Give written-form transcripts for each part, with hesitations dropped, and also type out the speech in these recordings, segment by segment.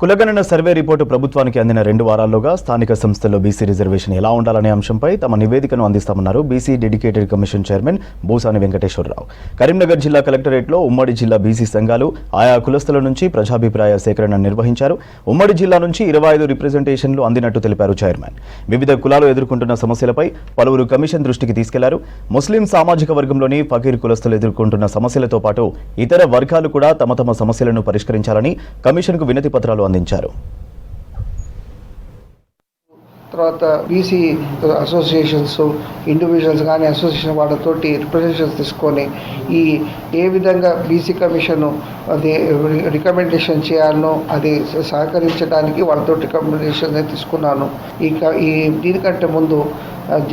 కులగణన survey report ప్రభుత్వానికి అందిన 2 వారాల్లోగా స్థానిక సంస్థల్లో బీసీ రిజర్వేషన్ ఎలా ఉండాలనే అంశంపై తమ నివేదికను అందిస్తామన్నారు BC dedicated commission chairman Busani Venkateswararao. Karimnagar జిల్లా కలెక్టరేట్లో ఉమ్మడి జిల్లా బీసీ సంఘాలు ఆయా కులస్తుల నుంచి ప్రజాభిప్రాయ సేకరణ నిర్వహించారు. ఉమ్మడి జిల్లా నుంచి 25 రిప్రజెంటేషన్లు అందినట్టు తెలిపారు చైర్మన్. వివిధ కులాలు ఎదుర్కొంటున్న సమస్యలపై పలువురు కమిషన్ దృష్టికి తీసుకెళ్లారు. ముస్లిం సామాజిక వర్గంలోని ఫకీర్ కులస్తులు ఎదుర్కొంటున్న సమస్యలతో పాటు ఇతర వర్గాలు కూడా తమ తమ సమస్యలను పరిష్కరించాలని కమిషన్కు వినతి పత్రాలు అందించారు. తర్వాత బీసీ అసోసియేషన్స్ ఇండివిజువల్స్ కానీ అసోసియేషన్ వాళ్ళతోటి రిప్రజెంటేషన్స్ తీసుకొని ఏ విధంగా బీసీ కమిషన్ అది రికమెండేషన్ చేయాలనో అది సహకరించడానికి వాళ్ళతో రికమెండేషన్ తీసుకున్నాను. దీనికంటే ముందు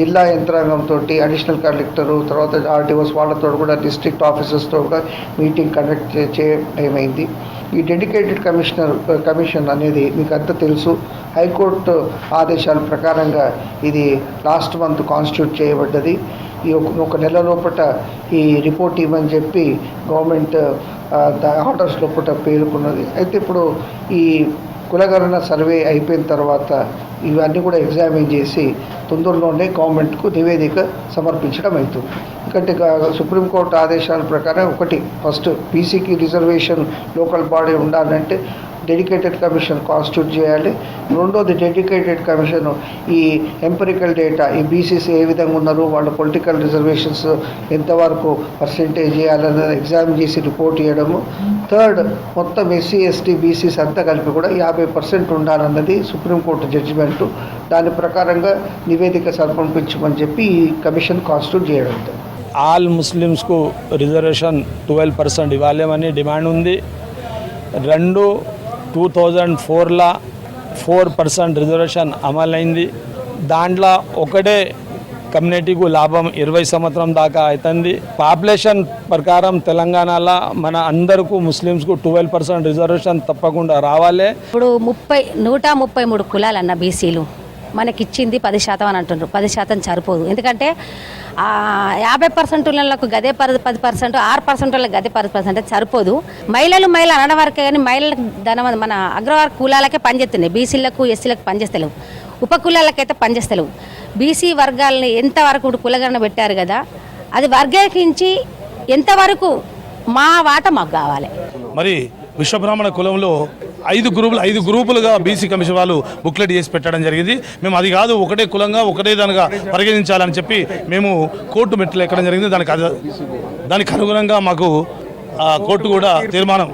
జిల్లా యంత్రాంగంతో అడిషనల్ కలెక్టరు తర్వాత ఆర్టీఓస్ వాళ్ళతో కూడా డిస్ట్రిక్ట్ ఆఫీసర్స్తో కూడా మీటింగ్ కండక్ట్ చేయమైంది. ఈ డెడికేటెడ్ కమిషన్ అనేది మీకు అంతా తెలుసు. హైకోర్టు ఆదేశాల ప్రకారంగా ఇది లాస్ట్ మంత్ కాన్స్టిట్యూట్ చేయబడ్డది. ఈ ఒక నెల లోపల ఈ రిపోర్ట్ ఇవ్వని చెప్పి గవర్నమెంట్ ఆర్డర్స్ లోపల పేర్కొన్నది. అయితే ఇప్పుడు ఈ కులగణన సర్వే అయిపోయిన తర్వాత ఇవన్నీ కూడా ఎగ్జామిన్ చేసి తొందరలోనే గవర్నమెంట్కు నివేదిక సమర్పించడం అవుతుంది. ఎందుకంటే సుప్రీంకోర్టు ఆదేశాల ప్రకారం ఫస్ట్ బీసీకి రిజర్వేషన్ లోకల్ బాడీ ఉండాలంటే డెడికేటెడ్ కమిషన్ కాన్స్టిట్యూట్ చేయాలి. రెండోది డెడికేటెడ్ కమిషన్ ఈ ఎంపెరికల్ డేటా ఈ బీసీస్ ఏ విధంగా ఉన్నారు, వాళ్ళ పొలిటికల్ రిజర్వేషన్స్ ఎంతవరకు పర్సెంటేజ్ చేయాలన్నది ఎగ్జామిన్ చేసి రిపోర్ట్ చేయడము. థర్డ్, మొత్తం ఎస్సీ ఎస్టీ బీసీస్ అంతా కలిపి కూడా 50% ఉండాలన్నది సుప్రీంకోర్టు జడ్జిమెంటు. దాని ప్రకారంగా నివేదిక సమర్పించమని చెప్పి ఈ కమిషన్ కాన్స్టిట్యూట్ చేయడం. ఆల్ ముస్లిమ్స్కు రిజర్వేషన్ 12% ఇవ్వాలేమని డిమాండ్ ఉంది. 2004లో 4% రిజర్వేషన్ అమలైంది. దాంట్లో ఒకటే కమ్యూనిటీకు లాభం 20 సంవత్సరం దాకా అవుతుంది. పాపులేషన్ ప్రకారం తెలంగాణలో మన అందరికీ ముస్లిమ్స్కు 12% రిజర్వేషన్ తప్పకుండా రావాలి. ఇప్పుడు 133 కులాలన్న బీసీలు మనకిచ్చింది 10% అని అంటున్నారు. 10% సరిపోదు. ఎందుకంటే 50% వాళ్ళకు గదే 10%, 6% వాళ్ళకి గదే 10% సరిపోదు. మహిళలు అనడం వరకే కానీ మహిళలకు మన అగ్రవర్గ కులాలకే పనిచేస్తున్నాయి. బీసీలకు ఎస్సీలకు పనిచేస్తలేవు, ఉపకులాలకైతే పనిచేస్తలేవు. బీసీ వర్గాలని ఎంతవరకు కులగణన పెట్టారు కదా, అది వర్గీకరించి ఎంతవరకు మా వాట మాకు కావాలి. మరి విశ్వబ్రాహ్మణ కులంలో 5 గ్రూపులుగా బీసీ కమిషన్ వాళ్ళు బుక్లెట్ చేసి పెట్టడం జరిగింది. మేము అది కాదు, ఒకటే కులంగా ఒకటే దానిగా పరిగణించాలని చెప్పి మేము కోర్టు మెట్లు ఎక్కడం జరిగింది. దానికి అనుగుణంగా మాకు కోర్టు కూడా తీర్మానం